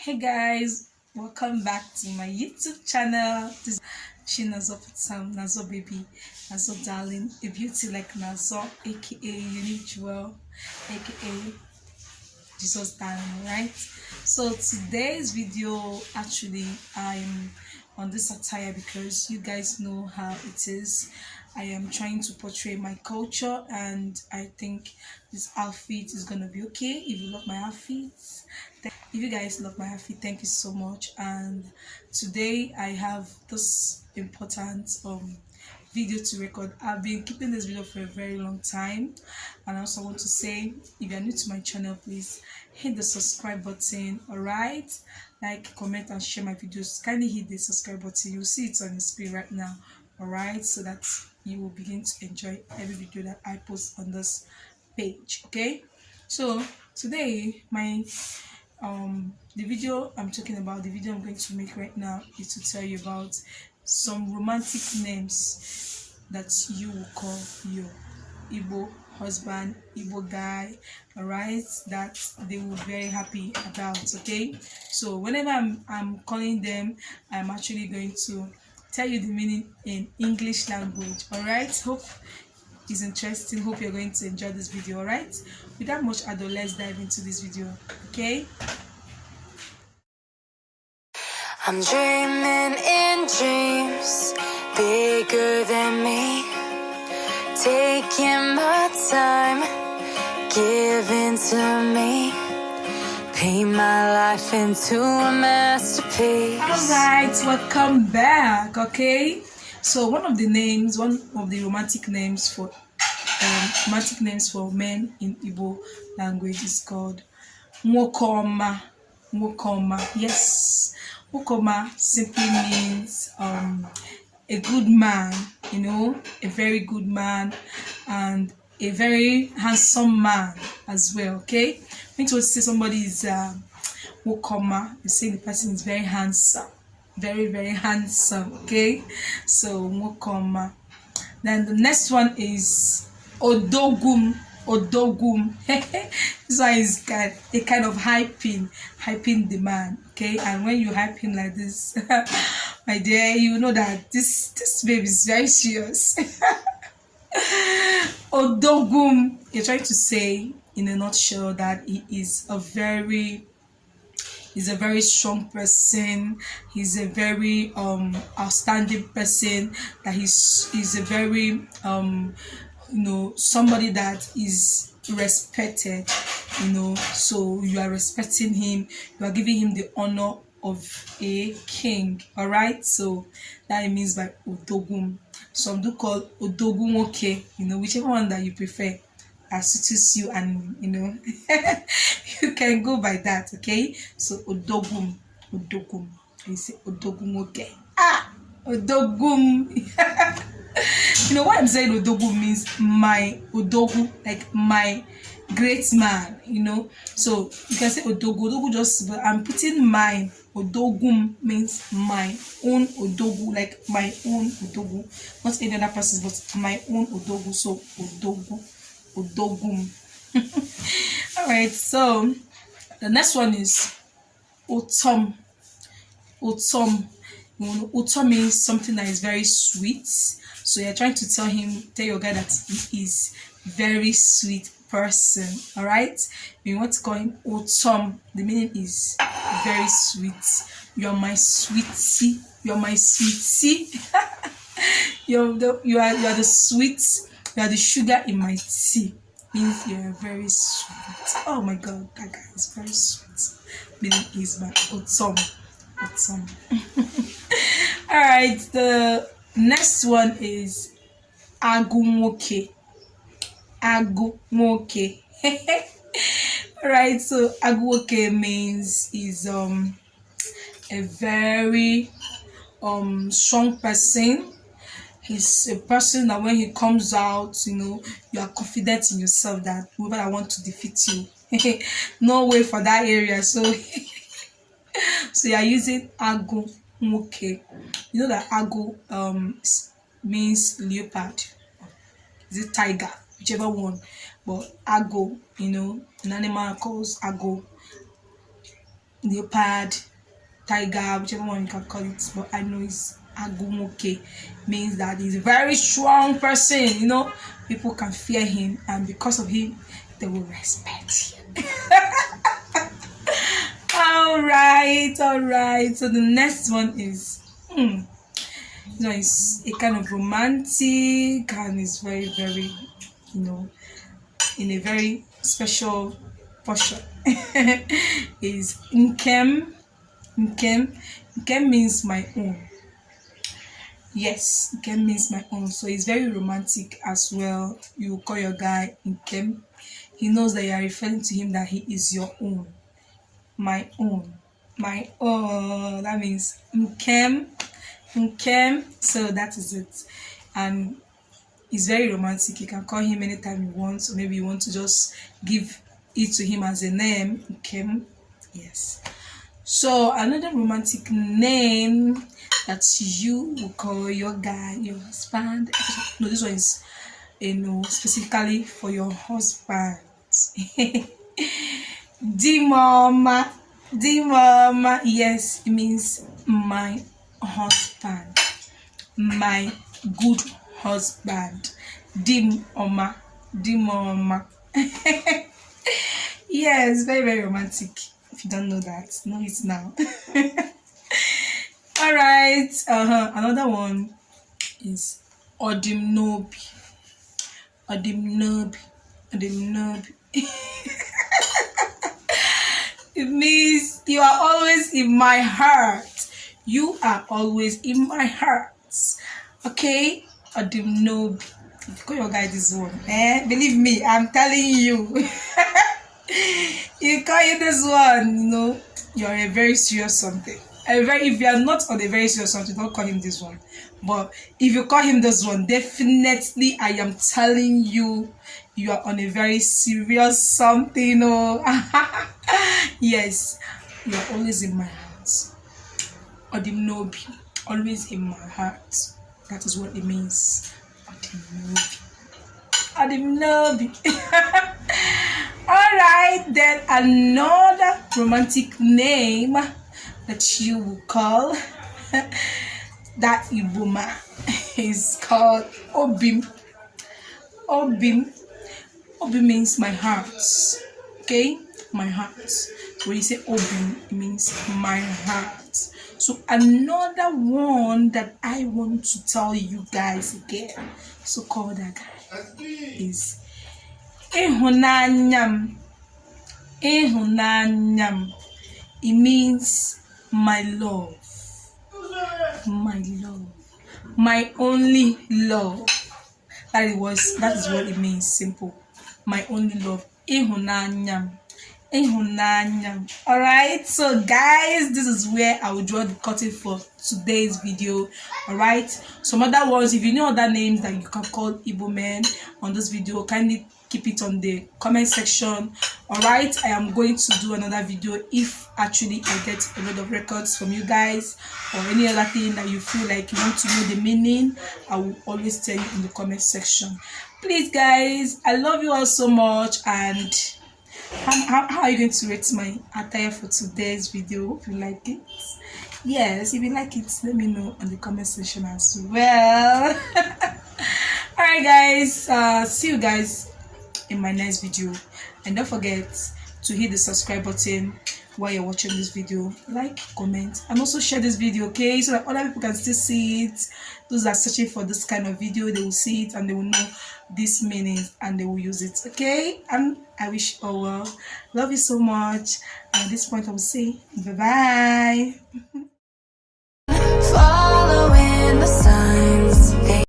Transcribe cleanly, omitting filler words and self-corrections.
Hey guys, welcome back to my YouTube channel. This is Nazom with some Nazom baby, Nazom darling, a beauty like Nazom, aka Unique Jewel, aka Jesus darling, right? So today's video, actually, I'm on this attire because you guys know how it is. I am trying to portray my culture, and I think this outfit is gonna be okay. If you love my outfits, if you guys love my outfit, thank you so much. And today I have this important video to record. I've been keeping this video for a very long time, and I also want to say, if you're new to my channel, please hit the subscribe button. All right, like, comment, and share my videos. Kindly hit the subscribe button. You'll see it on the screen right now. All right, so that you will begin to enjoy every video that I post on this page. Okay, so today the video I'm talking about, the video I'm going to make right now, is to tell you about some romantic names that you will call your Igbo husband, Igbo guy, alright, that they will be very happy about. Okay, so whenever I'm calling them, I'm actually going to tell you the meaning in English language. Alright, hope is interesting. Hope you're going to enjoy this video. All right, without much ado, let's dive into this video. Okay, I'm dreaming in dreams bigger than me, taking my time, giving to me, paint my life into a masterpiece. all right, welcome back. Okay, so one of the romantic names for men in Igbo language is called Nwokoma. Nwokoma, yes. Nwokoma simply means a good man, a very good man, and a very handsome man as well. Okay, when you say somebody is Nwokoma, you say the person is very handsome, very, very handsome. Okay, so Nwokoma. Then the next one is Odogum. Odogum. This one is a kind of hyping the man. Okay, and when you hype him like this, my dear, you know that this baby is very serious. Odogum. You're trying to say in a nutshell that he is he's a very strong person. He's a very outstanding person. That he's a very somebody that is respected. So you are respecting him. You are giving him the honor of a king. All right. So that it means by Odogum. Some do call Odogum. Okay. Whichever one that you prefer, as suits you, and you can go by that. Okay, so Odogum. You say Odogum. Okay, Odogum. What I'm saying Odogum means my Odogu, like my great man. So you can say Odogu just, but I'm putting mine. Odogum means my own Odogu, like my own Odogu, not any other person's, but my own Odogu. So Odogum. All right, so the next one is Otom. Otom means something that is very sweet. So you're trying to tell your guy that he is very sweet person. All right, when you want to call him Otom, the meaning is very sweet. You're my sweetie. You're my sweetie. you are the sweet. You are the sugar in my tea. Means you're very sweet. Oh my God, that guy is very sweet. Meaning is my Otom. All right, the next one is Agumoke. Agumoke. All right, so Agumoke means is a very strong person. He's a person that when he comes out, you are confident in yourself that whoever I want to defeat you, no way for that area. So you are using Agu Moke. You know that Agu means leopard. Is it tiger? Whichever one. But Agu, an animal calls Agu. leopard, tiger, whichever one you can call it, but I know it's agumoke, means that he's a very strong person, you know. People can fear him, and because of him they will respect him. all right, so the next one is you know, it's a kind of romantic, and it's very, very, you know, in a very special portion. Is Nkem. Nkem means my own. Yes, Nkem means my own. So it's very romantic as well. You call your guy Nkem. He knows that you are referring to him, that he is your own. My own. My own. That means Nkem. So that is it. And it's very romantic. You can call him anytime you want, or maybe you want to just give it to him as a name. Nkem. Yes. So another romantic name that you will call your guy, your husband. No, this one is, you know, specifically for your husband. Dimoma. Yes, it means my husband, my good husband. Dimoma. Yes, very, very romantic. If you don't know that, know it now. All right. Another one is Odimnobi. It means you are always in my heart. You are always in my heart. Okay? Odimnobi. Call your guy this one. Believe me, I'm telling you. You call you this one, you know, you're a very serious something. If you are not on a very serious something, don't call him this one. But if you call him this one, definitely I am telling you, you are on a very serious something. Oh, yes, you are always in my heart. Odimnobi, always in my heart. That is what it means. Odimnobi. All right, then another romantic name that you will call that Igbo man is called Obim. Obim means my heart. Okay, my heart. When you say Obim, it means my heart. So another one that I want to tell you guys again, so called that guy, is Ihunanyam. It means my love, my only love. That is what it means. Simple. My only love. Ihunanyam. Alright, so guys, this is where I will draw the curtain for today's video. Alright, some other ones, if you know other names that you can call Igbo men on this video, kindly keep it on the comment section. Alright, I am going to do another video if actually I get a lot of records from you guys, or any other thing that you feel like you want to know the meaning. I will always tell you in the comment section. Please guys, I love you all so much. And how are you going to rate my attire for today's video? Hope you like it. Yes, if you like it, let me know on the comment section as well. Alright guys, see you guys in my next video, and don't forget to hit the subscribe button while you're watching this video. Like, comment, and also share this video, okay, so that other people can still see it. Those that are searching for this kind of video, they will see it and they will know this meaning and they will use it, okay. And I wish you all well. Love you so much. And at this point I will say bye bye. Following the sign.